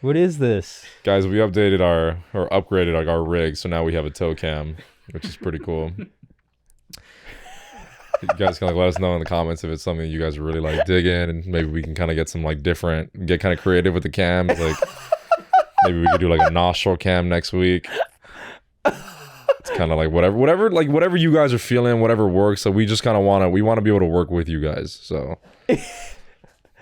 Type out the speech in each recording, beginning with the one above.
What is this? Guys, we updated or upgraded like our rig, so now we have a tow cam, which is pretty cool. You guys can like let us know in the comments if it's something you guys really like dig in, and maybe we can kind of get some like different, get kind of creative with the cams. Like maybe we could do like a nostril cam next week. It's kind of like whatever you guys are feeling, whatever works. So we just kind of we want to be able to work with you guys. So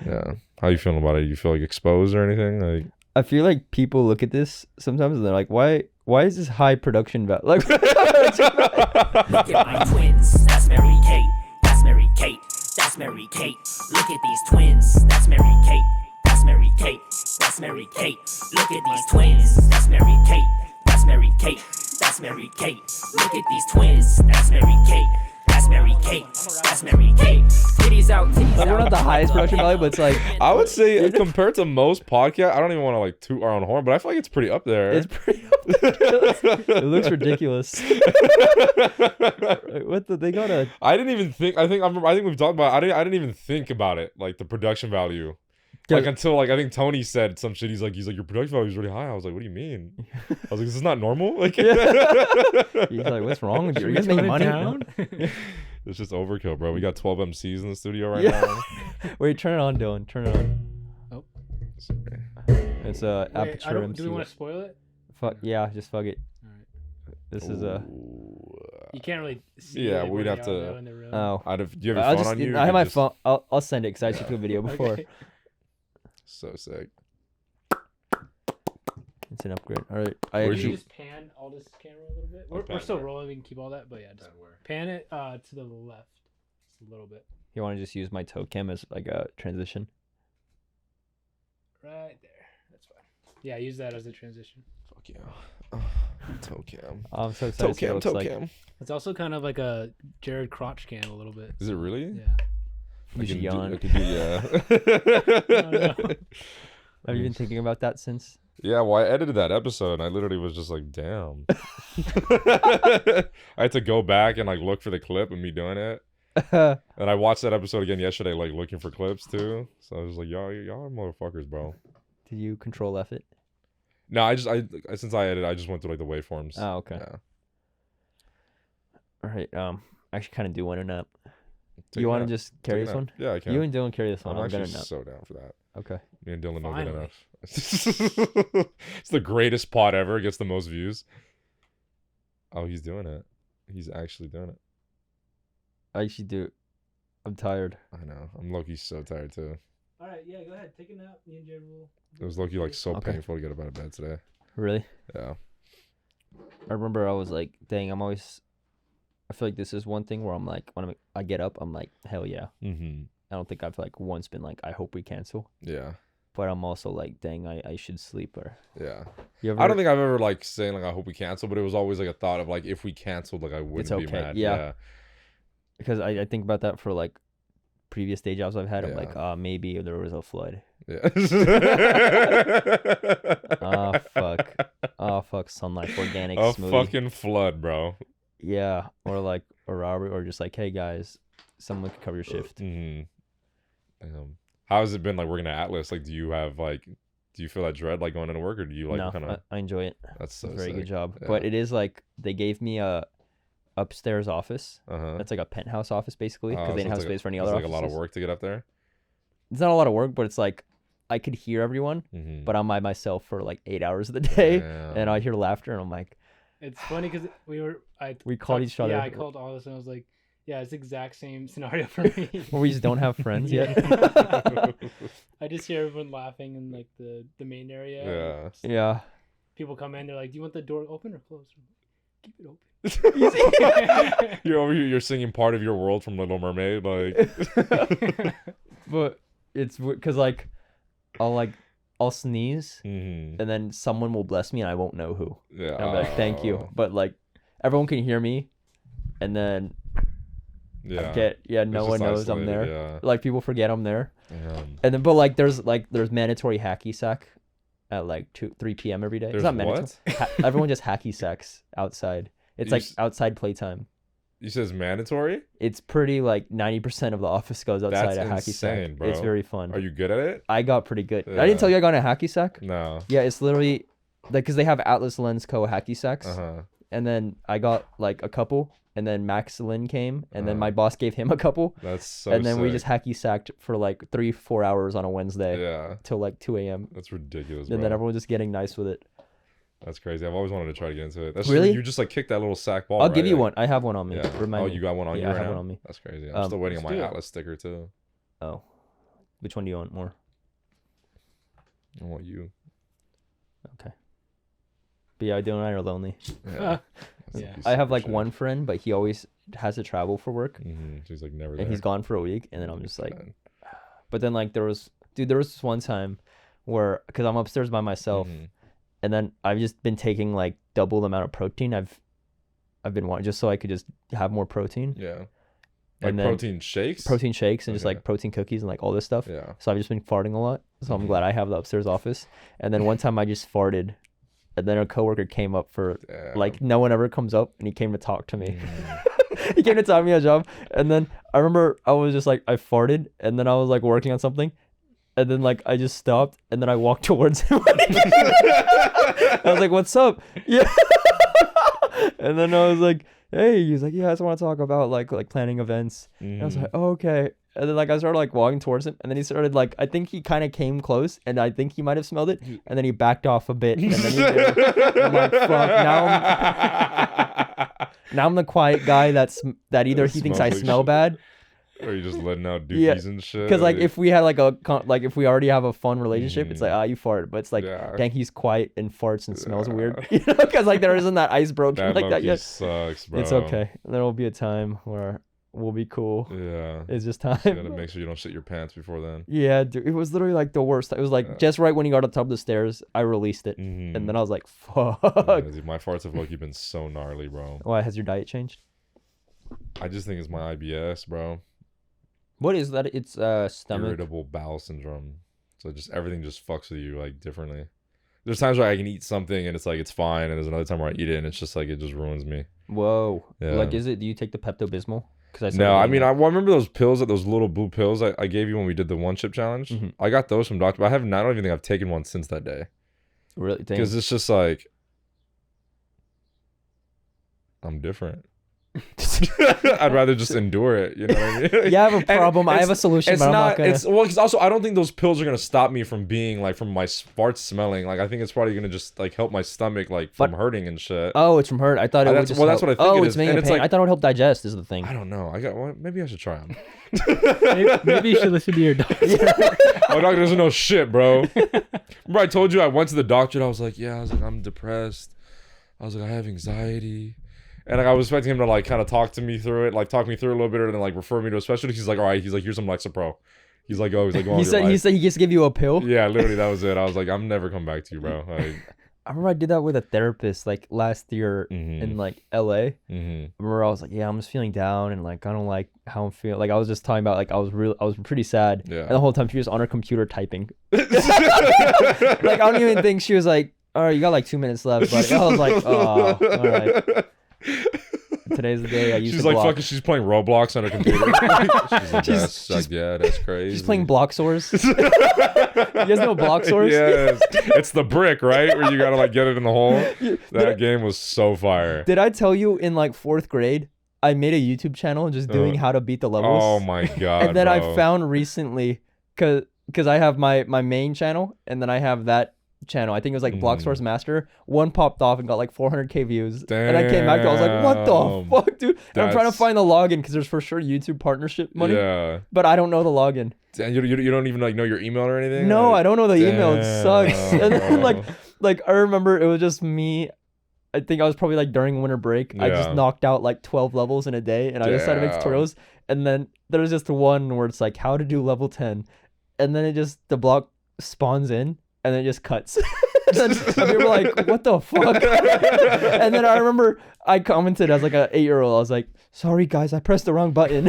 yeah, how you feeling about it? You feel like exposed or anything? Like I feel like people look at this sometimes and they're like, why is this high production value? Like, Look at my twins. That's Mary Kate. That's Mary Kate. That's Mary Kate. Look at these twins. That's Mary Kate. That's Mary Kate. That's Mary Kate. Look at these twins. That's Mary Kate. That's Mary Kate. That's Mary Kate. Look at these twins. That's Mary Kate. That's Mary Kate. That's Mary Kate. Titties out. Titties like out. we're not the highest production value, but it's like I would say compared to most podcasts, I don't even want to like toot our own horn, but I feel like it's pretty up there. it's pretty ridiculous. It looks ridiculous. What they gotta? I didn't even think. I think we've talked about. I didn't even think about it, like the production value, like until like I think Tony said some shit. He's like your production value is really high. I was like, what do you mean? I was like, this is not normal. Like, He's like, what's wrong with you? You guys make money. It's just overkill, bro. We got 12 MCs in the studio right now. Wait, turn it on, Dylan. Turn it on. Oh. Sorry. It's Aperture MC. Do we want to spoil it? Fuck yeah, just fuck it. Alright. This is You can't really see. Yeah, like, we'd where have they are, to- though, in the room. Oh. Do you have your I'll phone just, on you? I have my Just- phone. I'll send it because I took a video before. Okay. So sick. It's an upgrade. All right. I Where'd Can you you- just pan all this camera a little bit? Oh, We're pan still where? rolling. We can keep all that, but yeah, just pan it to the left, just a little bit. You want to just use my toe cam as like a transition? Right there. That's fine. Yeah, use that as a transition. Fuck yeah. Toe cam. I'm so excited. to see what it looks like. cam. It's also kind of like a Jared crotch cam a little bit. Is it really? Yeah. You should yawn. I could do, yeah. No. Have you been thinking about that since? Yeah, well, I edited that episode and I literally was just like, damn. I had to go back and like look for the clip of me doing it. And I watched that episode again yesterday, like looking for clips too. So I was like, y'all are motherfuckers, bro. Did you control F it? No, I since I edited, I just went through like the waveforms. Oh, okay. Yeah. All right. I actually kind of do want to nap. Take You a want to nap. just carry Take a this nap. one? Yeah, I can. You and Dylan carry this one. I'm I'm gonna actually nap. so down for that. Okay. Me and Dylan don't get Finally. enough. It's the greatest pod ever. It gets the most views. Oh, he's doing it. He's actually doing it. I actually do. I'm tired. I know. I'm low-key so tired too. All right, yeah, go ahead. Take a nap. Me and Jared will. It was low-key like so Okay. painful to get up out of bed today. Really? Yeah. I remember I was like, dang, I feel like this is one thing where I'm like, when I get up, I'm like, hell yeah. Mm-hmm. I don't think I've like once been like, I hope we cancel. Yeah. But I'm also like, dang, I should sleep. Or Yeah. you ever? I don't think I've ever like saying like I hope we cancel, but it was always like a thought of like if we canceled, like I wouldn't It's be okay, mad. yeah. Because I think about that for like previous day jobs I've had. I'm Yeah. like, maybe there was a flood. Yeah. Oh fuck. Oh fuck. Sun Life Organic A smoothie. fucking flood, bro. Yeah. Or like a robbery, or just like, hey guys, someone could cover your shift. Mm-hmm. How has it been like working at Atlas? Like, do you feel that dread like going into work, or do you like No, kind of? I enjoy it. That's so Very sick. good job. Yeah. But it is like they gave me a upstairs office. Uh-huh. That's like a penthouse office basically, because Oh, they so didn't have it's like space for any it's other like a lot of offices. work to get up there. It's not a lot of work, but it's like I could hear everyone, Mm-hmm. but I'm by myself for like 8 hours of the day, Damn. and I hear laughter, and I'm like, It's funny because We called each other. Yeah, I called all this and I was like, yeah, it's the exact same scenario for me. well, we just don't have friends yet. I just hear everyone laughing in like the main area. Yeah. Yeah. People come in, they're like, "Do you want the door open or closed?" I'm like, keep it open. You're over here. You're singing part of your world from Little Mermaid, like. But it's because like I'll sneeze, Mm-hmm. and then someone will bless me, and I won't know who. Yeah. And I'll be like, thank you. But like everyone can hear me, and then Yeah. no It's one just knows I'm there. isolated, Yeah. Like people forget I'm there. Damn. And then but like there's mandatory hacky sack at like 3 p.m. every day. There's It's not mandatory. what? Everyone just hacky sacks outside. It's You like s- outside playtime. You said it's mandatory? It's pretty like 90% of the office goes outside That's a hacky insane, sack. bro. It's very fun. Are you good at it? I got pretty good. Yeah. I didn't tell you I got a hacky sack. No. Yeah, it's literally like because they have Atlas Lens Co. hacky sacks, Uh-huh. and then I got like a couple, and then Max Lin came, and then Uh-huh. my boss gave him a couple, That's so and then we sick. just hacky sacked for like 3-4 hours on a Wednesday Yeah. till like 2 a.m. That's ridiculous, And bro. then everyone just getting nice with it. That's crazy. I've always wanted to try to get into it. That's Really? You just like kick that little sack ball. I'll right? give you Like, one. I have one on me. Yeah. Remind Oh, me. you got one on you Yeah, I right have now? one on me. That's crazy. I'm still waiting on let's my do it. Atlas sticker too. Oh, which one do you want more? I want you. But yeah, Dylan and I are lonely. Yeah. Yeah. I have like one friend, but he always has to travel for work, She's like never there. and he's gone for a week, and then I'm just like, Fine. but then like there was this one time where because I'm upstairs by myself, and then I've just been taking like double the amount of protein I've been wanting just so I could just have more protein. Yeah. Like And then protein shakes? Protein shakes and just Okay. like protein cookies and like all this stuff. Yeah. So I've just been farting a lot. So I'm glad I have the upstairs office. And then one time I just farted, and then a coworker came up for Damn. like no one ever comes up, and he came to talk to me. Mm. He came to tell me a job, and then I remember I was just like I farted, and then I was like working on something, and then like I just stopped, and then I walked towards him. I was like, "What's up?" Yeah. And then I was like, "Hey," he was like, "Yeah, I just want to talk about like planning events." And I was like, "Oh, okay." And then like I started like walking towards him, and then he started like I think he kind of came close, and I think he might have smelled it, and then he backed off a bit, and then he did. I'm like, "Fuck!" Now I'm the quiet guy that either he thinks I Smells like smell shit. bad, Or you just letting out dookies Yeah, and shit? because like if we had like like if we already have a fun relationship, it's like you farted, but it's like Yeah. dang he's quiet and farts and smells Yeah. weird, you know, because like there isn't that ice broken that like that low-key yet. sucks, bro. It's okay. There will be a time where we'll be cool. Yeah. It's just You gotta time. make sure you don't shit your pants before then. Yeah, dude, it was literally like the worst. It was like Yeah. just right when he got on top of the stairs, I released it, Mhm. and then I was like, "Fuck." Yeah, dude, my farts have low-key been so gnarly, bro. Why has your diet changed? I just think it's my IBS, bro. What is that? It's stomach. Irritable bowel syndrome. So just everything just fucks with you like differently. There's times where I can eat something and it's like it's fine, and there's another time where I eat it and it's just like it just ruins me. Whoa. Yeah. Like, is it? Do you take the Pepto Bismol? Because No, I mean I remember those pills, those little blue pills I gave you when we did the one chip challenge. Mhm. I got those from doctor, but I don't even think I've taken one since that day really think. because it's just like I'm different. I'd rather just endure it. You know what I mean? Yeah, I have a And problem. I have a solution, It's but I'm not not. gonna. It's well, because also I don't think those pills are gonna stop me from being like from my farts smelling. Like I think it's probably gonna just like help my stomach like from hurting and shit. Oh, it's from hurt. I thought it would that's- just. well, that's help. what I think Oh, it it's is. making And a it's pain. like- I thought it would help digest. Is the thing. I don't know. Well, maybe I should try them. Maybe you should listen to your doctor. My doctor doesn't know shit, bro. Remember I told you I went to the doctor and I was like, I'm depressed. I was like, I have anxiety. And like, I was expecting him to like kind of talk me through it, like talk me through a little bit, and then like refer me to a specialist. He's like, all right. He's like, here's some Lexapro. He's like, go on He with said. your He life. said he just give you a pill. Yeah, literally, that was it. I was like, I'm never coming back to you, bro. Like, I remember I did that with a therapist like last year in like LA. mm-hmm. I remember I was like, yeah, I'm just feeling down and like I don't like how I'm feeling. Like I was just talking about like I was pretty sad. Yeah. And the whole time she was on her computer typing. Like I don't even think she was like, all right, you got like 2 minutes left. But I was like, oh, all right. Today's the day I used She's to like block. fucking. She's playing Roblox on her computer. She's like, that's crazy. She's playing block swords. You guys know block swords? Yes, it's the brick, right? Where you gotta like get it in the hole. That game was so fire. Did I tell you in like 4th grade, I made a YouTube channel just doing how to beat the levels? Oh my god! And then I bro. found recently, cause I have my main channel, and then I have that channel. I think it was like Block Source Master. One popped off and got like 400k views. And I came back to it, I was like, what the fuck, dude? And I'm trying to That's- find the login because there's for sure YouTube partnership money. Yeah. But I don't know the login. And you don't even like know your email or anything? No, Like, I don't know the email. It sucks. damn, And then bro. like I remember it was just me. I think I was probably like during winter break. I just Yeah. knocked out like 12 levels in a day, and I just started to make Damn. tutorials. And then there was just one where it's like how to do level 10, and then it just the block spawns in, and then it just cuts. And people were like, what the fuck? And then I remember I commented as like an 8-year-old. I was like, sorry guys, I pressed the wrong button.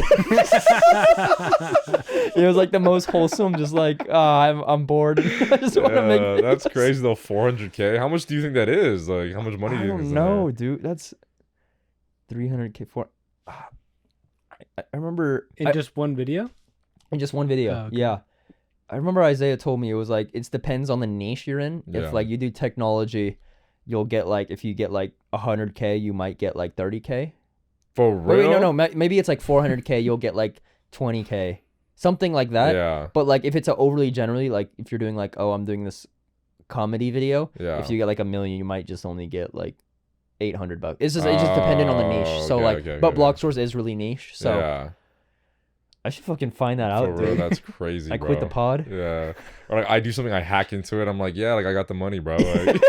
It was like the most wholesome, just like I'm bored. I just want to make Yeah, that's videos. crazy though. 400k. How much do you think that is? Like, how much money I do you think don't is in know, there? dude. That's 300k for. I remember In just one video? in just one video. Oh, okay. Yeah. I remember Isaiah told me it was like it depends on the niche you're in. Yeah. If like you do technology, you'll get like if you get like 100K, you might get like 30K. For real? Wait, no, maybe it's like 400K, you'll get like 20K. Something like that. Yeah. But like if it's a overly generally, like if you're doing like, oh, I'm doing this comedy video, Yeah. if you get like 1 million, you might just only get like $800. It's just dependent on the niche. So okay, like, okay, but okay. Block Stores is really niche. So yeah. I should fucking find that For out, real, dude. that's crazy, I bro. quit the pod. Yeah. Or like I do something, I hack into it. I'm like, yeah, like I got the money, bro. Like,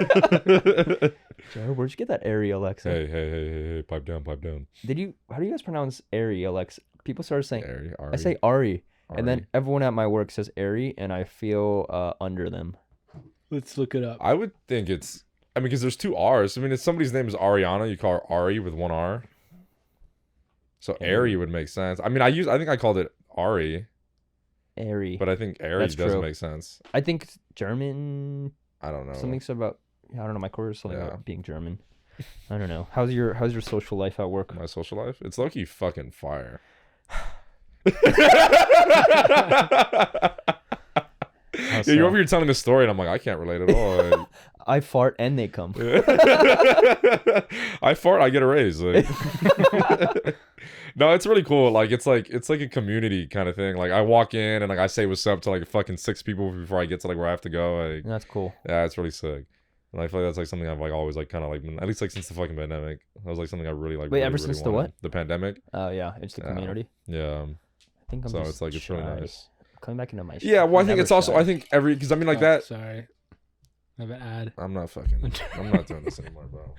Jared, where'd you get that Ari Alexa? hey, pipe down. How do you guys pronounce Ari Alexa? People started saying Ari, I say Ari, and then Ari. everyone at my work says Ari, and I feel under them. Let's look it up. I would think it's, I mean, because there's 2 R's. I mean, if somebody's name is Ariana, you call her Ari with 1 R. So Ari would make sense. I mean, I think I called it Ari, Ari. but I think Ari That's does true. make sense. I think it's German. I don't know. Something said about I don't know. My course something Yeah. about being German. I don't know. How's your social life at work? My social life? It's low-key fucking fire. Yeah, you're over here telling the story, and I'm like, I can't relate at all. Like, I fart and they come. I fart, I get a raise. Like. No, it's really cool. Like it's like a community kind of thing. Like I walk in and like I say what's up to like fucking 6 people before I get to like where I have to go. Like That's cool. yeah, it's really sick. And I feel like that's like something I've like always like kind of like at least like since the fucking pandemic. That was like something I really like. Wait, really, ever really since the wanted. what? The pandemic. Oh yeah, it's the Yeah. community. Yeah. I think I'm So just it's like it's really shy. nice. Coming back into my. Yeah, well, I think never it's also shy. I think every because I mean like Oh, that. Sorry. I have an ad. I'm not fucking. I'm not doing this anymore, bro.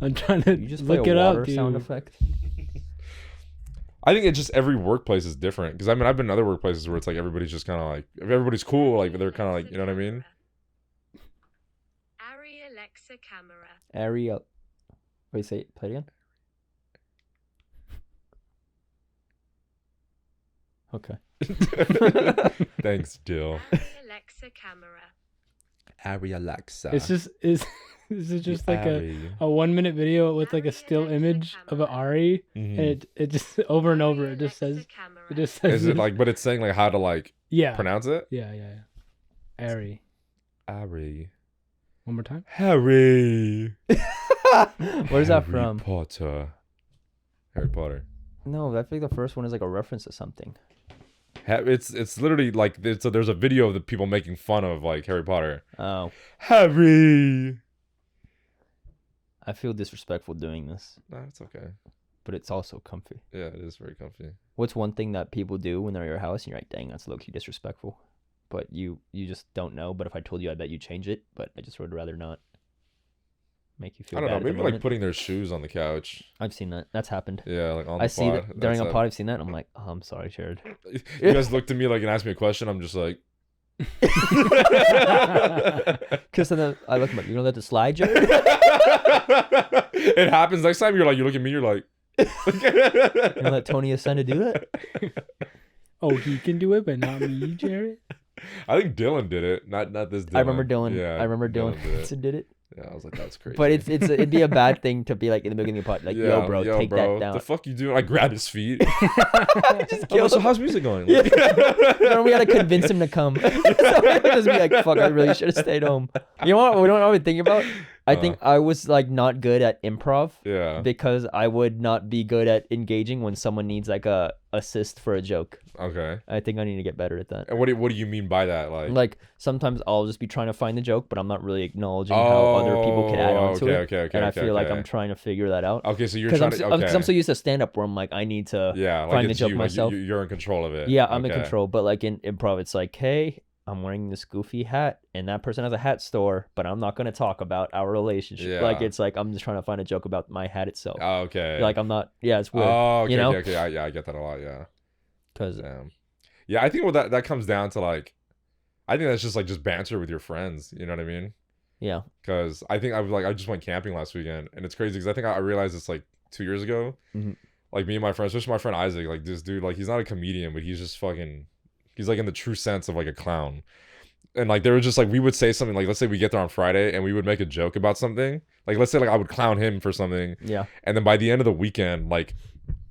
I'm trying to You just play look a it water up, dude. sound effect. I think it's just every workplace is different because I mean I've been in other workplaces where it's like everybody's just kind of like if everybody's cool like they're kind of like you know what I mean. Ari Alexa camera. Ariel. Wait, say it. Play it again. Okay. Thanks, Dill. Ari Alexa camera. Ari Alexa. It's just is this is just like a 1-minute video with like a still image of an Ari, and it just over and over it just says Is this. it like? But it's saying like how to like yeah pronounce it. yeah Ari. Ari. One more time. Harry. Where's that Harry from? Potter. Harry Potter. No, I think the first one is like a reference to something. It's literally like there's a video of the people making fun of like Harry Potter. Oh, Harry. I feel disrespectful doing this, Nah, it's okay. but it's also comfy. Yeah, it is very comfy. What's one thing that people do when they're at your house and you're like, dang, that's low-key disrespectful, but you just don't know. But if I told you, I bet you change it. But I just would rather not make you feel I don't bad know. at the Maybe like moment. putting their shoes on the couch. I've seen that. That's happened. Yeah, like on the I pod. see that during a That's pod. I've seen that. And I'm like, oh, I'm sorry, Jared. You guys looked at me like and asked me a question. I'm just like. Because then I look, like, you're gonna let it slide, Jared? It happens next time. You're like, you look at me. You're like. You're gonna let Tony Ascenda do that? Oh, he can do it, but not me, Jared. I think Dylan did it. Not this Dylan. I remember Dylan. Yeah, I remember Dylan did it. Hanson did it. Yeah, I was like, that's crazy. But it'd be a bad thing to be like in the beginning of the pod, like, yo, bro, take that down. The fuck you doing? I grabbed his feet. Just Oh, kill so him. how's music going? Yeah. Then we gotta convince him to come. So he'll just be like, fuck, I really should have stayed home. You know what? We don't know what I'm thinking about. I think I was like not good at improv Yeah. because I would not be good at engaging when someone needs like a assist for a joke. Okay. I think I need to get better at that. And what do you mean by that? Like sometimes I'll just be trying to find the joke, but I'm not really acknowledging how other people can add on to it. Okay. And I feel like I'm trying to figure that out. Okay, so you're Because trying to. I'm so used to stand up where I'm like, I need to like find the it's joke you, myself. Like you're in control of it. Yeah, I'm in Okay. control. But like in improv, it's like, hey, I'm wearing this goofy hat and that person has a hat store, but I'm not going to talk about our relationship. Yeah. Like, it's like, I'm just trying to find a joke about my hat itself. Oh, okay. Like, I'm not, yeah, it's weird. Oh, okay. you know? Okay. I get that a lot. Yeah. Because, Damn. Yeah, I think what that comes down to like, I think that's just banter with your friends. You know what I mean? yeah. Because I think I just went camping last weekend, and it's crazy because I think I realized this like 2 years ago. Mhm. Like me and my friends, especially my friend Isaac, like this dude, like he's not a comedian, but he's just fucking, he's like in the true sense of like a clown. And like they were just like we would say something like let's say we get there on Friday and we would make a joke about something. Like let's say like I would clown him for something, Yeah. and then by the end of the weekend, like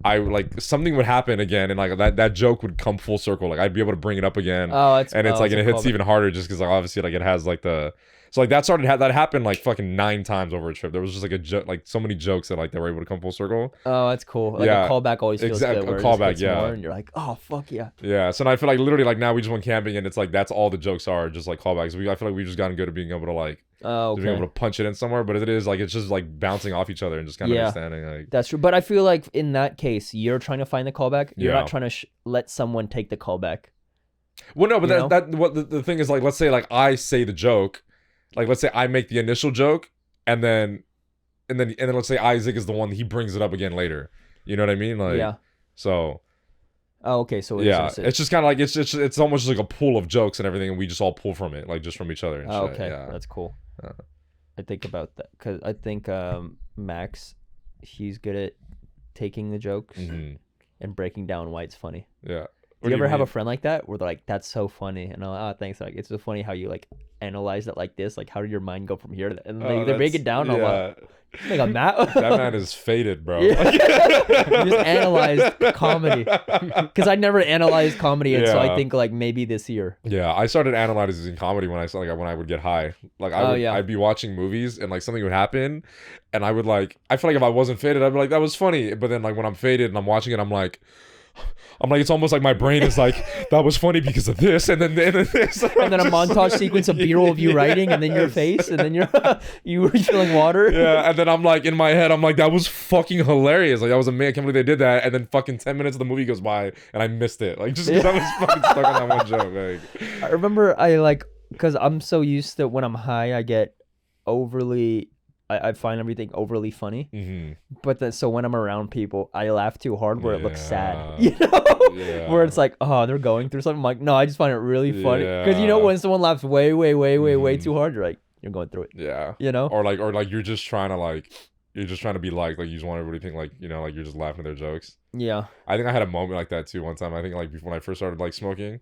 I like something would happen again, and like that joke would come full circle. Like I'd be able to bring it up again, and it's like, and it hits even harder just because like obviously like it has like the. So like that happened like fucking 9 times over a trip. There was just like a joke, like so many jokes that like they were able to come full circle. Oh, that's cool. Like a callback always feels good. A callback, yeah. More and you're like, oh fuck yeah. Yeah. So now I feel like literally like now we just went camping and it's like that's all the jokes are, just like callbacks. I feel like we've just gotten good at being able to like being able to punch it in somewhere, but it is like it's just like bouncing off each other and just kind of understanding like that's true. But I feel like in that case, you're trying to find the callback. You're not trying to let someone take the callback. Well, no, but that what the thing is like. Let's say like I say the joke. Like let's say I make the initial joke and then let's say Isaac is the one he brings it up again later. You know what I mean? Like so. Oh, okay. So it's just kind of like it's almost like a pool of jokes and everything, and we just all pull from it, like just from each other. And shit. Okay, that's cool. I think about that because I think Max, he's good at taking the jokes and breaking down why it's funny. Yeah. Do you ever have a friend like that where they're like, "That's so funny," and I'm like, "Oh, thanks." Like, it's so funny how you like analyze it like this. Like, how did your mind go from here to that? And they break it down. I'm like, I'm that man is faded, bro. You just analyzed comedy because I never analyzed comedy, and so I think like maybe this year. Yeah, I started analyzing comedy when I would get high. Like I'd be watching movies and like something would happen, and I would like I feel like if I wasn't faded, I'd be like that was funny. But then like when I'm faded and I'm watching it, I'm like it's almost like my brain is like that was funny because of this, and then this, and then a montage sequence of B-roll of you writing, and then your face, and then you refilling water. Yeah, and then I'm like in my head, I'm like that was fucking hilarious. Like that was amazing. I can't believe they did that. And then fucking 10 minutes of the movie goes by, and I missed it. Like just because I was fucking stuck on that one joke. Like I remember because I'm so used to when I'm high, I get overly. I find everything overly funny, but then so when I'm around people, I laugh too hard where it looks sad, you know, where it's like, oh, they're going through something. I'm like, no, I just find it really funny because you know when someone laughs way too hard, you're like, you're going through it, you know, or like you're just trying to be like you just want everybody to think like you know like you're just laughing at their jokes. Yeah, I think I had a moment like that too one time. I think like before when I first started like smoking.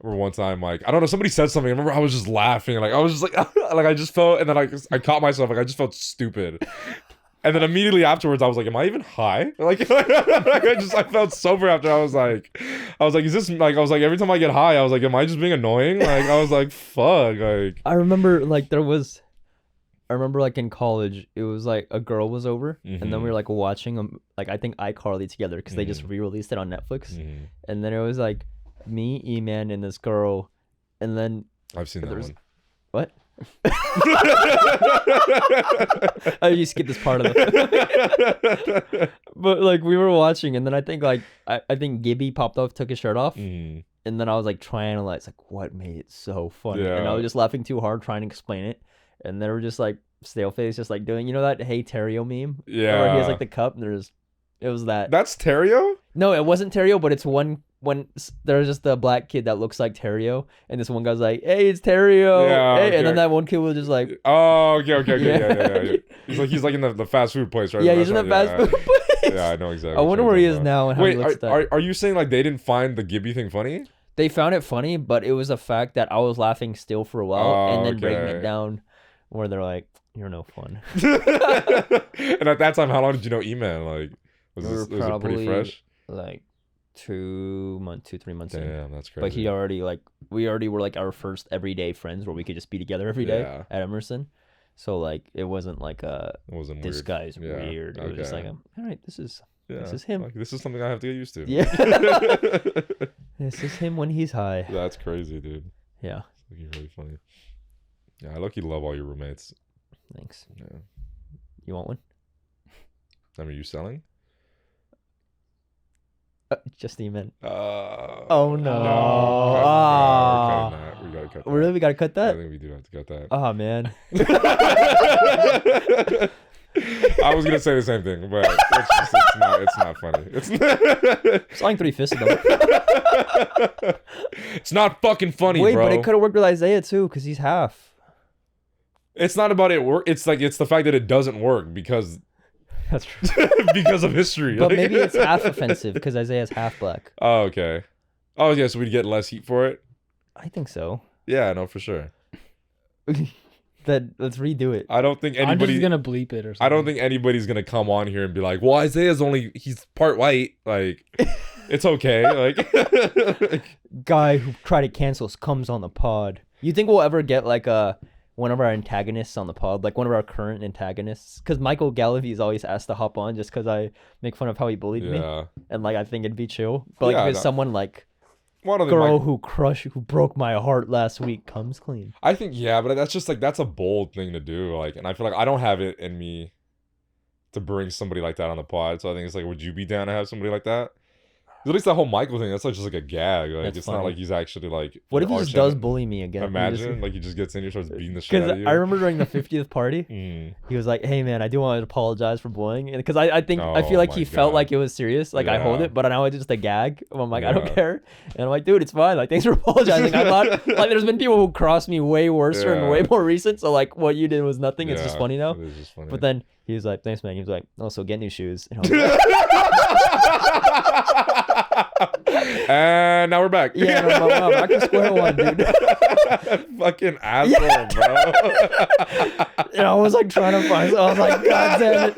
Or one time, like I don't know, somebody said something. I remember I was just laughing, like I was just like, like I just felt, and then I caught myself, like I just felt stupid, and then immediately afterwards, I was like, "Am I even high?" Like, I felt sober after. I was like, "Is this like?" I was like, every time I get high, I was like, "Am I just being annoying?" Like I was like, "Fuck!" Like I remember like like in college, it was like a girl was over, and then we were like watching like I think iCarly together because they just re-released it on Netflix, and then it was like. Me, E-Man, and this girl, and then I've seen that one. What? Oh, you skipped this part of the. But like we were watching, and then I think like I think Gibby popped off, took his shirt off, and then I was like trying to analyze like what made it so funny, and I was just laughing too hard trying to explain it, and they were just like stale face, just like doing that "Hey Terrio" meme, where he has like the cup, and it was that. That's Terrio? No, it wasn't Terrio, but it's when there's just the black kid that looks like Terrio, and this one guy's like, "Hey, it's Terrio," and then that one kid was just like, "Oh, okay, yeah." He's like in the fast food place, right? Yeah, he's in the fast food place. Yeah, I know exactly. I wonder where he is now and how he looks. Are you saying like they didn't find the Gibby thing funny? They found it funny, but it was a fact that I was laughing still for a while, and then breaking it down, where they're like, "You're no fun." And at that time, how long did you know E-Man? Like, was it pretty fresh? Like 3 months in. Damn, that's crazy. But we already were like our first everyday friends where we could just be together every day at Emerson. So like it wasn't like this weird. Guy's weird. It was just like, all right, this is him. Like, this is something I have to get used to. Yeah. This is him when he's high. That's crazy, dude. Yeah. You're really funny. Yeah, I lucky love all your roommates. Thanks. Yeah. You want one? I mean, you selling? Just E-Man. Oh no! We gotta cut that. Really, we gotta cut that. I think we do have to cut that. Oh man. I was gonna say the same thing, but it's not funny. It's like 3 fists of them. It's not fucking funny, bro. Wait, but it could have worked with Isaiah too, because he's half. It's not about it work. It's like it's the fact that it doesn't work because. That's true. Because of history. But maybe it's half offensive because Isaiah's half black. Oh, okay. Oh, yeah, so we'd get less heat for it? I think so. Yeah, no, for sure. Then let's redo it. I don't think I'm anybody. just gonna bleep it or something. I don't think anybody's gonna come on here and be like, "Well, he's part white." Like, it's okay. Like, Guy who tried to cancel us comes on the pod. You think we'll ever get like one of our antagonists on the pod, like one of our current antagonists? Because Michael Gallivi is always asked to hop on just because I make fun of how he bullied me, and like I think it'd be chill. But like if it's someone like girl who broke my heart last week comes clean. I think but that's just like that's a bold thing to do. Like, and I feel like I don't have it in me to bring somebody like that on the pod. So I think it's like, would you be down to have somebody like that? At least that whole Michael thing, that's like just like a gag. Like That's it's funny. not like he's actually like. What if he just does bully me again? Imagine like he just gets in here, starts beating the shit out of you. I remember during the 50th party, he was like, "Hey man, I do want to apologize for bullying," because I feel like he felt like it was serious. Like I hold it, but now it's just a gag. I'm like, I don't care, and I'm like, dude, it's fine. Like, thanks for apologizing. I thought like there's been people who crossed me way worse and way more recent. So like what you did was nothing. It's just funny now. It is just funny. But then he was like, "Thanks man." He was like, "Also get new shoes." And I was like, and now we're back. Yeah, no, back to square one, dude. Fucking asshole, bro. And I was like trying to find. I was like, God damn it.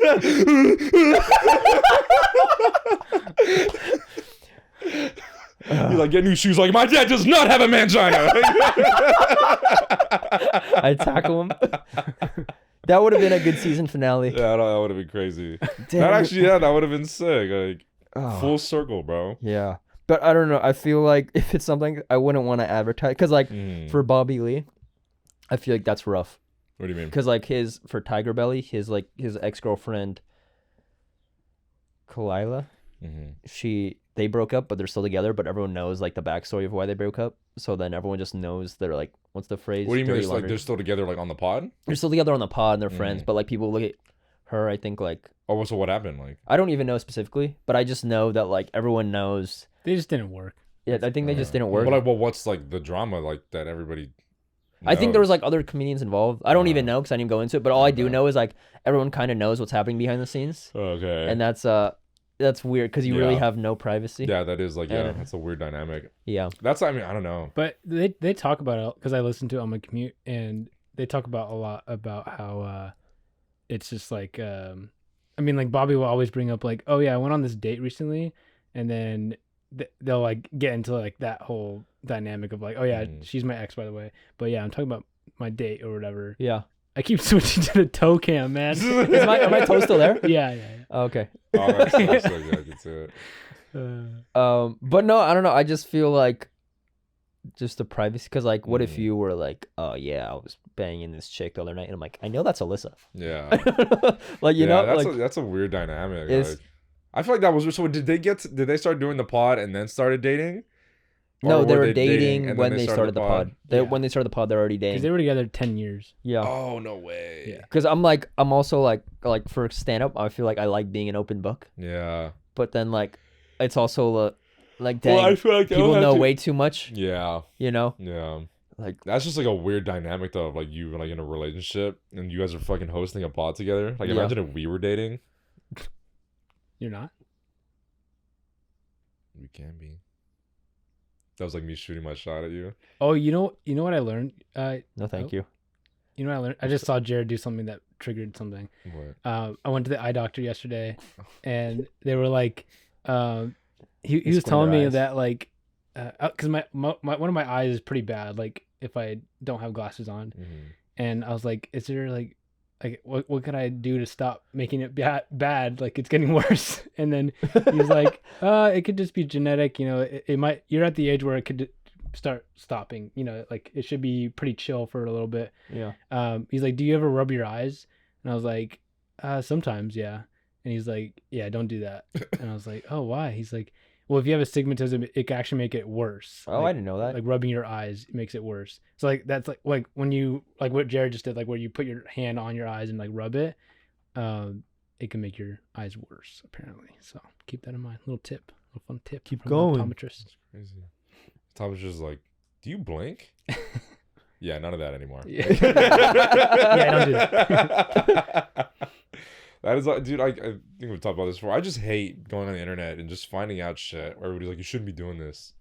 He's like, get new shoes. Like, my dad does not have a mangina. I tackle him. That would have been a good season finale. Yeah, that would have been crazy. Damn. That actually, that would have been sick. Like, full circle, bro. Yeah. But I don't know. I feel like if it's something I wouldn't want to advertise. Because, like, for Bobby Lee, I feel like that's rough. What do you mean? Because, like, for Tiger Belly, his ex-girlfriend, Kalila, they broke up, but they're still together. But everyone knows, like, the backstory of why they broke up. So then everyone just knows they're, like, what's the phrase? What do you mean? It's like they're still together, like, on the pod? They're still together on the pod and they're friends. But, like, people look at her, I think, like... Oh, so what happened? Like, I don't even know specifically, but I just know that, like, everyone knows... They just didn't work. Yeah, I think they just didn't work. But like, well, what's like the drama like that everybody knows? I think there was like other comedians involved. I don't even know because I didn't go into it. But all I do know is like everyone kind of knows what's happening behind the scenes. Okay. And that's weird because you really have no privacy. Yeah, that is like that's a weird dynamic. Yeah. That's I don't know. But they talk about it because I listened to it on my commute and they talk about a lot about how it's just like I mean like Bobby will always bring up like, oh yeah, I went on this date recently, and then they'll like get into like that whole dynamic of like, oh yeah, she's my ex by the way, but yeah, I'm talking about my date or whatever. Yeah. I keep switching to the toe cam, man. Are my toes still there? Yeah. Oh, okay. Oh, that's so good. I can see it. But no, I don't know. I just feel like just the privacy, because like, what if you were like, oh yeah, I was banging this chick the other night, and I'm like, I know that's Alyssa. Yeah. Like you know, that's like that's a weird dynamic. Like, I feel like that was so. Did they start doing the pod and then started dating? No, they were dating when they started the pod. Yeah. When they started the pod, they're already dating. Because they were together 10 years. Yeah. Oh no way. Yeah. Because I'm also like for stand up, I feel like I like being an open book. Yeah. But then like, it's also like dang, Well, I feel like people know way too much. Yeah. You know. Yeah. Like that's just like a weird dynamic though, of like you like in a relationship and you guys are fucking hosting a pod together. Like imagine if we were dating. You're not? We can be. That was like me shooting my shot at you. Oh, you know what I learned? no, thank you. You know what I learned? I just saw Jared do something that triggered something. What? I went to the eye doctor yesterday, and they were like, he was telling me that like, because my one of my eyes is pretty bad. Like if I don't have glasses on, and I was like, is there like what could I do to stop making it bad? Like it's getting worse. And then he's like, it could just be genetic. You know, it might. You're at the age where it could start stopping. You know, like it should be pretty chill for a little bit. Yeah. He's like, do you ever rub your eyes? And I was like, sometimes, yeah. And he's like, yeah, don't do that. And I was like, oh, why? He's like, well, if you have astigmatism, it can actually make it worse. Oh, I didn't know that. Like rubbing your eyes makes it worse. So like that's like when you like what Jared just did, like where you put your hand on your eyes and like rub it, it can make your eyes worse apparently. So keep that in mind. Little tip, little fun tip. Keep from going. Optometrist. Crazy. Optometrist is like, do you blink? Yeah, none of that anymore. Yeah, don't do that. That is like, dude, I think we've talked about this before. I just hate going on the internet and just finding out shit where everybody's like, you shouldn't be doing this.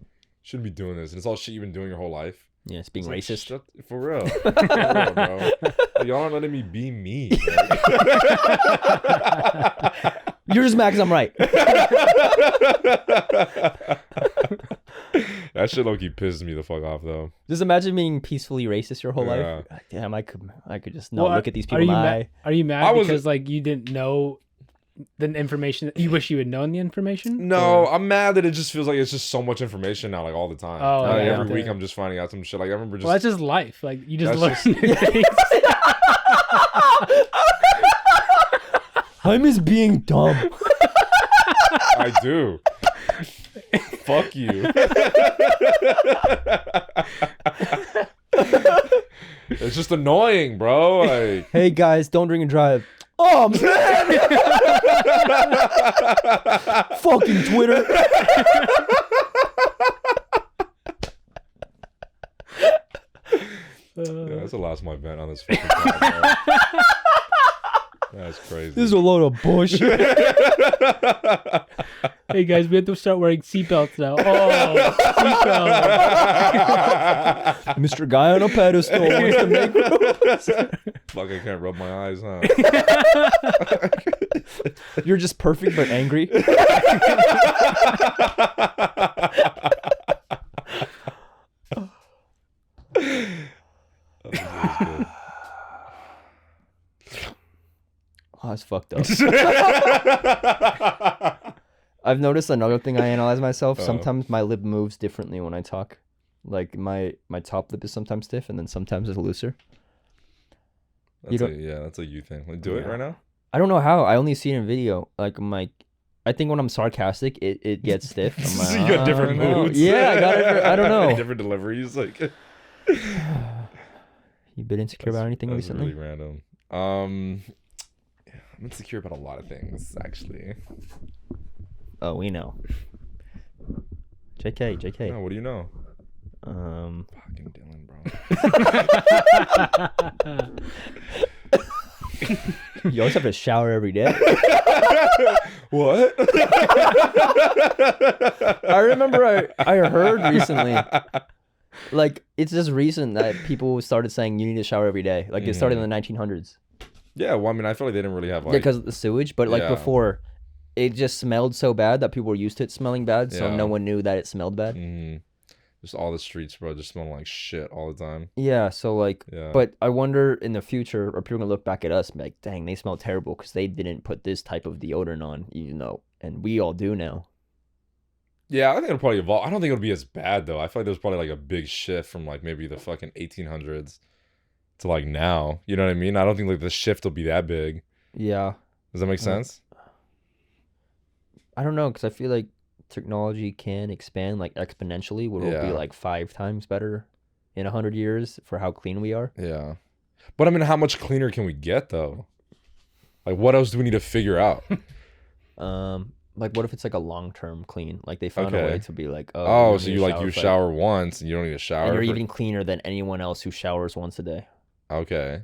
Shouldn't be doing this. And it's all shit you've been doing your whole life. Yeah, it's being It's like, racist. For real. For real, bro. Y'all aren't letting me be me. You're just mad because I'm right. That shit low-key pisses me the fuck off, though. Just imagine being peacefully racist your whole Yeah. life. Damn, I could just not look at these people in the eye. Are you mad I was- because like you didn't know the information? You wish you had known the information? No, Or- I'm mad that it just feels like it's just so much information now, like all the time. Oh, Like, yeah. every week I'm just finding out some shit. Like I remember just Well, that's just life. Like you just That's learn new things. I miss being dumb. I do. Fuck you. It's just annoying, bro. Like Hey guys, don't drink and drive. Oh man! Fucking Twitter. yeah, that's the last of my vent on this fucking podcast, bro. That's crazy. This is a load of bullshit. Hey guys, we have to start wearing seatbelts now. Oh, seatbelt. Mr. Guy on a pedestal wants to make rules. Fuck, I can't rub my eyes, huh? You're just perfect but angry. Oh, it's fucked up. I've noticed another thing I analyze myself. Sometimes my lip moves differently when I talk. Like my top lip is sometimes stiff and then sometimes it's looser. That's that's a you thing. Like, do it right now. I don't know how. I only see it in video. Like I think when I'm sarcastic, it gets stiff. I'm like, You got different I don't know. moods. Yeah, I got it. I don't know. Different deliveries. Like You been insecure about anything that's recently? really random. I'm insecure about a lot of things, actually. Oh, we know. JK. Oh, what do you know? Fucking Dylan, bro. You always have to shower every day. What? I remember I heard recently, like it's just recent that people started saying you need to shower every day. Like it started in the 1900s. Yeah, well, I mean, I feel like they didn't really have like. Yeah, because of the sewage. But like Yeah. before, it just smelled so bad that people were used to it smelling bad, so Yeah. no one knew that it smelled bad. Just all the streets, bro, just smelling like shit all the time. Yeah, so like, Yeah. but I wonder in the future, are people gonna look back at us and be like, dang, they smell terrible because they didn't put this type of deodorant on, even though, and we all do now. Yeah, I think it'll probably evolve. I don't think it'll be as bad though. I feel like there's probably like a big shift from like maybe the fucking 1800s to like now. You know what I mean? I don't think like the shift will be that big. Yeah, Does that make sense? I don't know because I feel like technology can expand like exponentially, where it'll be Yeah. like 5 times better in 100 years for how clean we are. Yeah. But I mean, how much cleaner can we get though? Like, what else do we need to figure out? Like what if it's like a long-term clean? Like they found a Okay. way to be like, Oh, you so need you to like you for, shower once and you don't need to shower. and you're for- even cleaner than anyone else who showers once a day. Okay.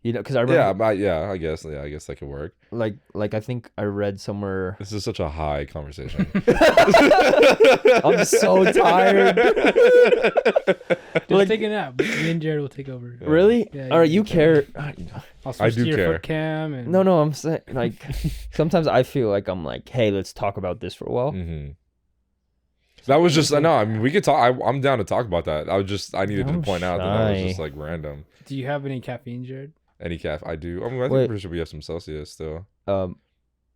You know, because I remember, I guess that could work. like I think I read somewhere. This is such a high conversation. I'm so tired. Just take a nap. Me and Jared will take over. Really? Yeah, All right, you you can care. I'll switch do to your care. foot cam and No, I'm saying like sometimes I feel like I'm like, hey, let's talk about this for a while. Mm-hmm. That was just no. I mean, we could talk. I'm down to talk about that. I needed to I'm point out that that was shy. just like random. Do you have any caffeine, Jared? Any calf? I do. I mean, I think Wait. I'm pretty sure we have some Celsius still. I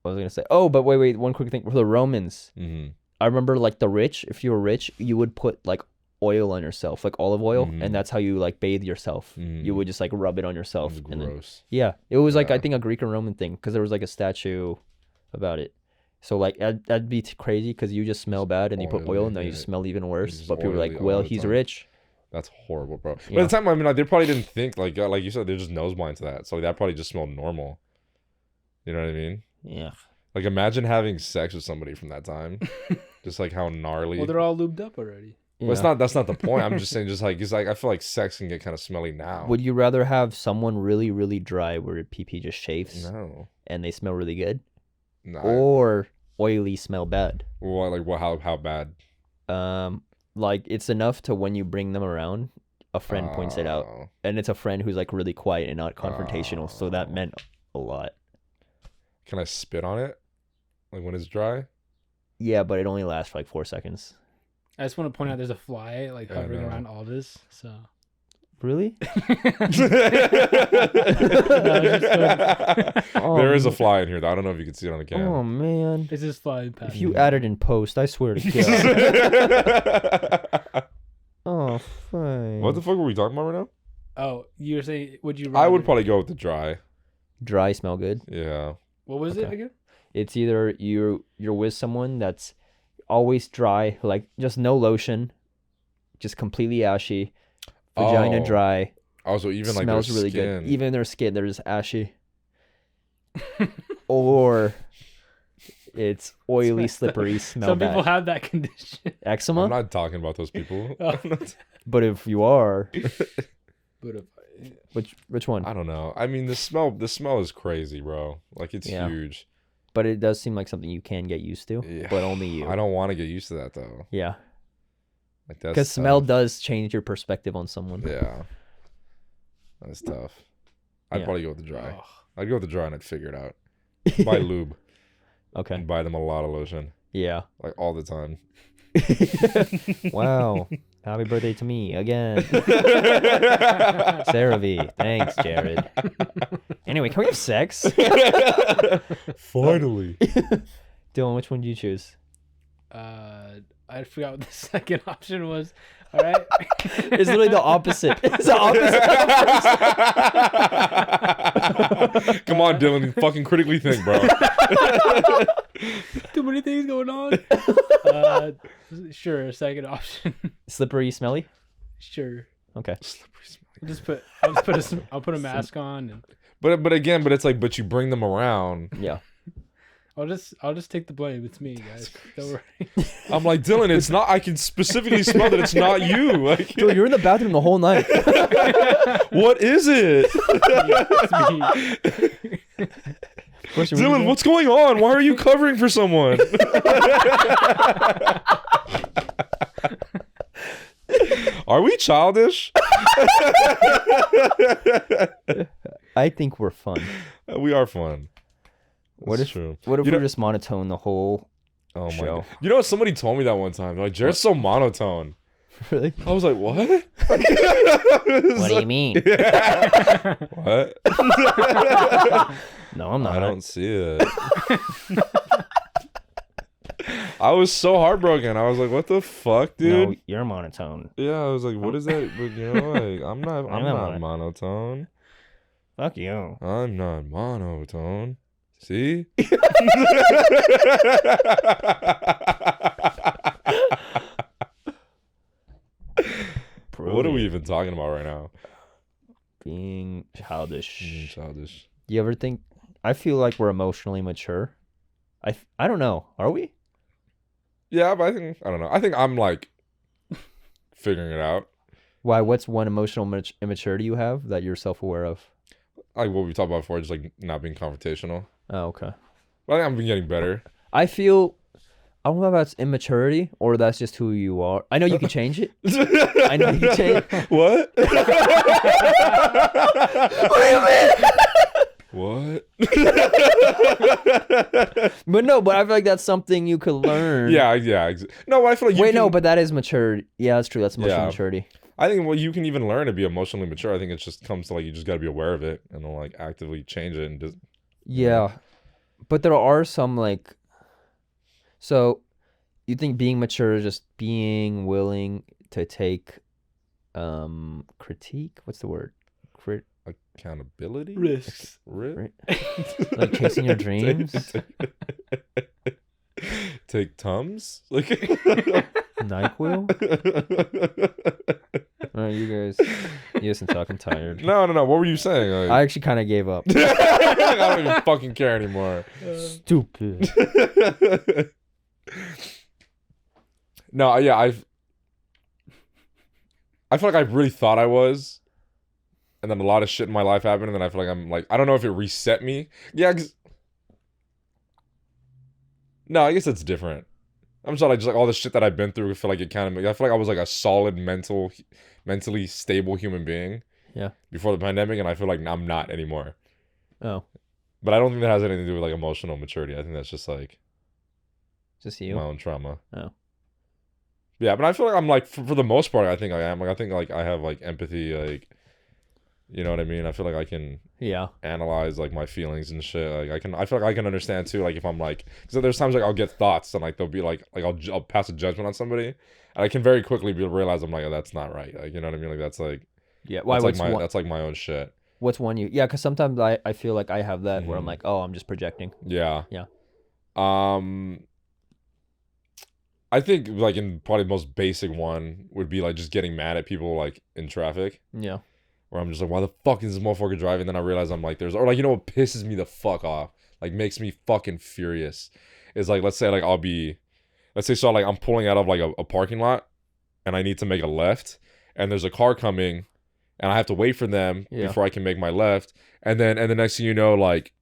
was gonna say, oh, but wait, one quick thing for the Romans. Mm-hmm. I remember like the rich, if you were rich, you would put like oil on yourself, like olive oil, Mhm. and that's how you like bathe yourself. Mhm. You would just like rub it on yourself. Gross. And then, yeah, it was like Yeah. I think a Greek and Roman thing because there was like a statue about it. So like that'd be crazy because you just smell bad and you put Oily, oil and now you yeah. smell even worse. just But people were like, oily well, all the he's time. rich. That's horrible, bro. But Yeah. at the time, I mean, like they probably didn't think like you said, they're just nose blind to that. So that probably just smelled normal. You know what I mean? Yeah. Like imagine having sex with somebody from that time. Just like how gnarly. Well, they're all lubed up already. But it's not. That's not the point. I'm just saying. Just like it's like I feel like sex can get kind of smelly now. Would you rather have someone really, really dry where PP just chafes No. and they smell really good, No. or oily smell bad? Well, like what? How bad? like it's enough to when you bring them around, a friend points it out, Oh. and it's a friend who's like really quiet and not confrontational. So that meant a lot. Can I spit on it? Like when it's dry? Yeah, but it only lasts for like 4 seconds. I just want to point out there's a fly like I hovering know. around all this. So Really? There is a fly in here, though. I don't know if you can see it on the Oh camera. man! it's just flying past. If you add it in post, I swear to God. Oh, fine. What the fuck were we talking about right now? Oh, you're saying would you? I would rather- probably go with the dry. Dry smell good. Yeah. What was it Okay. again? It's either you're with someone that's always dry, like just no lotion, just completely ashy, vagina Oh. dry, Also, even like smells their really skin. good. Even their skin, they're just ashy. Or it's oily, slippery, smell Some bad. people have that condition. Eczema. I'm not talking about those people. Oh. But if you are, But if which one? I don't know. I mean, the smell is crazy, bro. Like it's Yeah. huge. But it does seem like something you can get used to. Yeah. But only you. I don't want to get used to that though. Yeah, Like that's because smell tough. does change your perspective on someone. Yeah. That's tough. I'd Yeah. probably go with the dry. oh, I'd go with the dry and I'd figure it out. Buy lube Okay. and buy them a lot of lotion, Yeah. like all the time. Wow. Happy birthday to me again. Sarah V. Thanks, Jared. Anyway, can we have sex? Finally. Dylan, which one do you choose? I forgot what the second option was. All right. It's literally the opposite. It's the opposite. Come on, Dylan. Fucking critically think, bro. Too many things going on. Sure, second option. Slippery, smelly? Sure. Okay. I'll put a mask on and But it's like, but you bring them around. Yeah. I'll just take the blame. It's me, guys. Don't worry. I'm like, Dylan, it's not. I can specifically smell that it's not you. Like, Dude, you're in the bathroom the whole night. what is it? It's me. Question, Dylan, what's going on? Why are you covering for someone? Are we childish? I think we're fun. We are fun. What That's if true. What if You we're know- just monotone the whole Oh my show? god. You know what? Somebody told me that one time. They're like, Jared's so monotone. Really? I was like, what? What do you mean? What? No, I'm not. I don't see it. I was so heartbroken. I was like, what the fuck, dude? No, you're monotone. Yeah, I was like, what is that? But you know, like, I'm not not monotone. Fuck you. I'm not monotone. See? What are we even talking about right now? Being childish. Childish. Do you ever think? I feel like we're emotionally mature. I don't know. Are we? Yeah, but I don't know. I think I'm like figuring it out. Why? What's one emotional immaturity you have that you're self-aware of? Like what we talked about before, just like not being confrontational. Oh, okay. But I think I'm getting better. I feel. I don't know if that's immaturity or that's just who you are. I know you can change it. I know you can change. What? What? But no, but I feel like that's something you could learn. Yeah. No, I feel like you Wait, can, no, but that is maturity. Yeah, that's true. That's emotional Yeah. maturity. I think you can even learn to be emotionally mature. I think it just comes to like you just got to be aware of it and then like actively change it and just Yeah, but there are some like. So, you think being mature is just being willing to take, critique? What's the word? accountability, Risks. Ri- Like chasing your dreams? Take Tums, like NyQuil? All right, you guys. You listen, talk. I'm tired. No. What were you saying? I Like, actually kind of gave up. I don't even fucking care anymore. Stupid. No, yeah, I feel like I really thought I was, and then a lot of shit in my life happened, and then I feel like I'm like, I don't know if it reset me. Yeah, no, I guess it's different. I'm just like all the shit that I've been through. I feel like I feel like I was like a solid mentally stable human being. Yeah. Before the pandemic, and I feel like I'm not anymore. Oh. But I don't think that has anything to do with like emotional maturity. I think that's just like Just you. my own trauma. Oh. Yeah, but I feel like I'm like for the most part, I think I am. Like I think like I have like empathy, like you know what I mean? I feel like I can analyze like my feelings and shit. Like I feel like I can understand too, like if I'm like, because there's times like I'll get thoughts and like they'll be like I'll pass a judgment on somebody, and I can very quickly realize I'm like, oh, that's not right. Like you know what I mean? Like that's like that's like my own shit. What's one you? Yeah, because sometimes I feel like I have that where I'm like, oh, I'm just projecting. Yeah. Yeah. I think like in probably the most basic one would be like just getting mad at people like in traffic. Yeah. Where I'm just like, why the fuck is this motherfucker driving? Then I realize I'm like, or like, you know what pisses me the fuck off? Like makes me fucking furious. Is like, let's say like so like I'm pulling out of like a parking lot and I need to make a left and there's a car coming and I have to wait for them before I can make my left. And then the next thing you know, like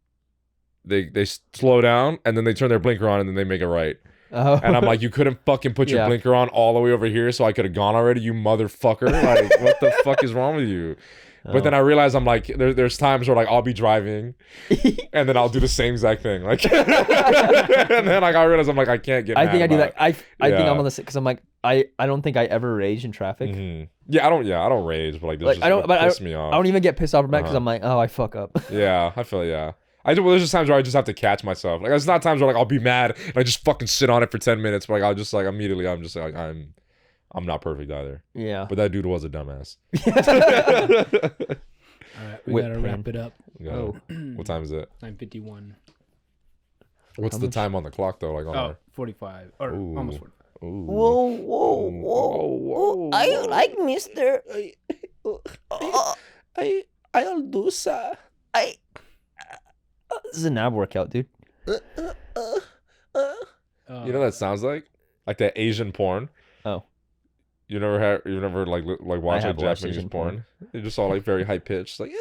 they slow down and then they turn their blinker on and then they make a right. Oh. And I'm like, you couldn't fucking put your blinker on all the way over here so I could have gone already, you motherfucker. Like, what the fuck is wrong with you? But then I realize I'm like, there's times where like I'll be driving and then I'll do the same exact thing. Like, and then like I realize I'm like, I can't get mad. I think I do that. I think I'm on the because I'm like, I don't think I ever rage in traffic. Mm-hmm. Yeah, I don't rage, but like, I don't piss me off. I don't even get pissed off about it because I'm like, oh, I fuck up. Yeah, I feel there's just times where I just have to catch myself. Like, it's not times where like I'll be mad and I just fucking sit on it for 10 minutes. But like I'll just like immediately I'm just like I'm not perfect either. Yeah. But that dude was a dumbass. All right, we gotta wrap it up. What time is it? 9:51. What's the time on the clock though? Like 45 or almost 45. Ooh. Whoa. I like Mister. I'll do so. This is an ab workout, dude. You know what that sounds like? Like that Asian porn. Oh. You never like watch like Japanese porn? You just saw like very high pitched like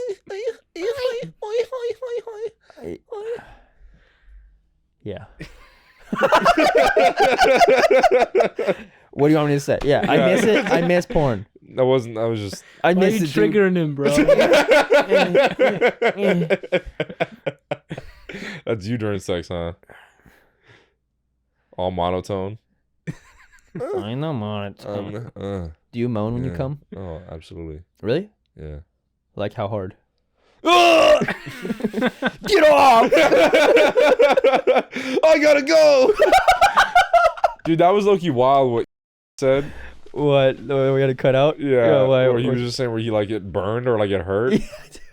yeah. What do you want me to say? Yeah, I miss it. I miss porn. I was just I miss it, triggering him, bro. That's you during sex, huh? All monotone. I know monotone. Do you moan when you come? Oh, absolutely. Really? Yeah. Like how hard? Get off! I gotta go. Dude, that was low-key wild what you said. What? We gotta cut out? Yeah. Where he was just saying where he like it burned or like it hurt.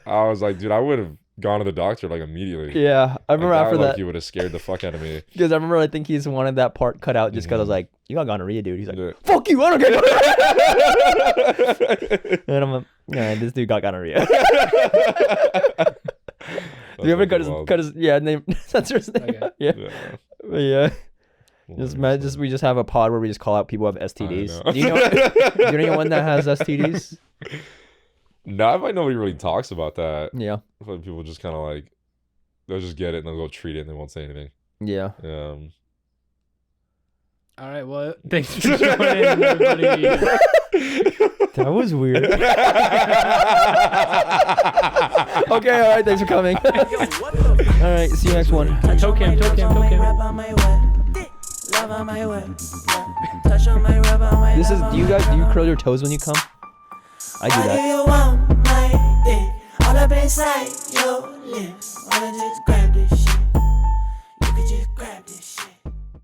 I was like, dude, I would have gone to the doctor like immediately. Yeah, I remember after that. He would have scared the fuck out of me. Because I remember I think he's wanted that part cut out just because I was like, you got gonorrhea, dude. He's like, fuck you, I don't get gonorrhea. And I'm like, nah, this dude got gonorrhea. Do you ever cut his name? Censor his name. Okay. Yeah. We just have a pod where we just call out people who have STDs. Do you know anyone that has STDs? No, I find nobody really talks about that. Yeah. I feel like people just kind of like, they'll just get it and they'll go treat it and they won't say anything. Yeah. All right, well, thanks for joining, everybody. That was weird. Okay, all right, thanks for coming. All right, see you next one. Toe cam. This is, do you curl your toes when you come? I do that. All up inside your lips. Wanna just grab this shit. You could just grab this.